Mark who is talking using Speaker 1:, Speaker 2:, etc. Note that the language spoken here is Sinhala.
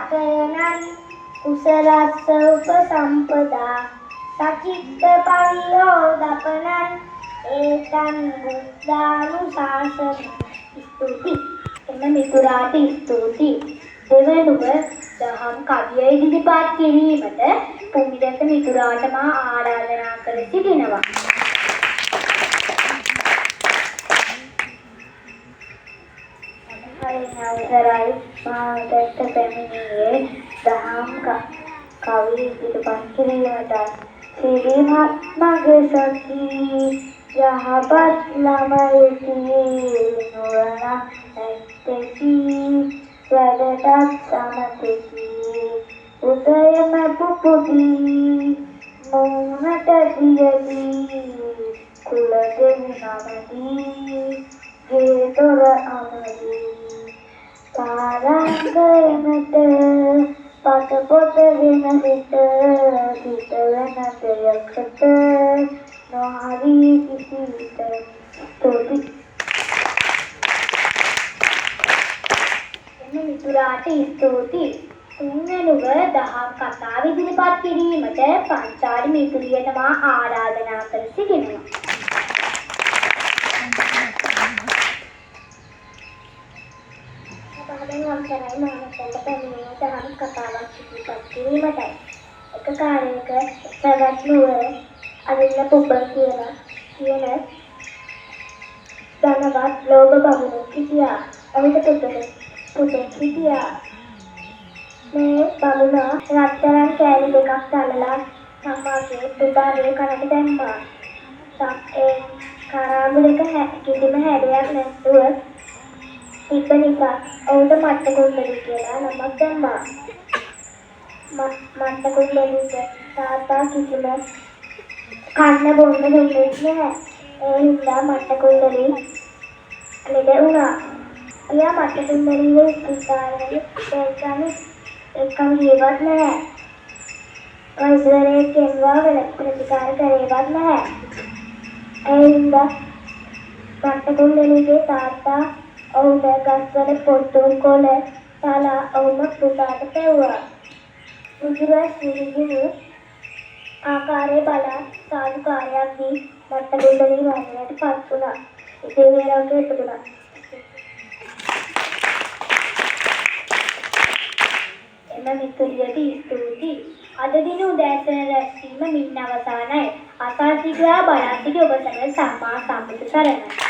Speaker 1: සකරණං කුසලස්ස උපසම්පදා සචිත්ත පරියෝදපනං ඒතං බුද්ධානුශාසන. ස්තුති. එම මිතුරාට ස්තුති. දෙවනුව දහම් කවිය ඉදිරිපත් කිරීමට පුමිදත මිතුරාට මා ආරාධනා කර සිටිනවා. අවසරයි මාතට පැමිණියේ දහම් කවි ඉදිරිපත් කිරීමට. සිරිමත් මගේ සඛී යහපත් ළමයෙකි නොවන ඇත්තෙකි වැඩටත් සමතෙකි උදයම පුපුති මුහුණට දියදී කුලදෙවි නමදී ගේ දොර අමදී පාරංගයමට පත පොත වෙන සිට සිට වෙන දෙයකට නොහරි කිසි විට. ස්තුති. එම මිතුරාට ස්තුති. තුන්වෙනුව දහම් කතාව ඉදිරිපත් කිරීමට පන්චාරි මිතුරියට මා ආරාධනා කර සිටිනවා. අවසරයි මානසට පැමිණියේ දහම් කතාවක් ඉදිරිපත් කිරීමටයි. එක කාලයක පැවැත් නුවර අවිල්ල පුබ්බන් කියන ධනවත් ලෝභ බමුණෙක් හිටියා. ඔහුට පුතෙක් හිටියා. මේ බමුණා රත්තරන් කෑලි දෙකක් තලලා සම්මාගේ පුතාගේ කනට දැම්මා. ඒ කරාබු දෙක කිසිම හැඩයක් නැතුව තිබ්බ නිසා ඔහුට මට්ට කුණ්ඩලි කියලා නමක් දැම්මා. මට්ට කුණ්ඩලිට තාත්තා කිසිම කන්න බොන්න දුන්නේ නැහැ. ඒ හින්දා මට්ට කුණ්ඩලි ලෙඩ වුණා. එයා මට්ට කුණ්ඩලිගේ ඉස්පිරිතාලේ එක්කම ගියවත් නැහැ. වෛද්‍යවරයෙක් එනවා වෙන ප්‍රතිකාර කරේවත් නැහැ. ඒ හින්දා මට්ට කුණ්ඩලිගේ තාත්තා ඔහුට ගස්වල පොට්ටු කොළ තලා ඔහුම පුතාට පෙව්වා. බුදුරජ සිරිගුරු ආකාරය බලා සාදුකාරයක් දී මට්ට කුණ්ඩලි මරණයට පත් වුණා. දෙවියන්ගේ ඉපදුණා. එම මිතුරියට ස්තුති. අද දින උදෑසන රැස්වීම මින් අවසానයි. අසාසිකයා බලා සිටි ඔබ සැම සම්මා සම්බුදු සරණයි.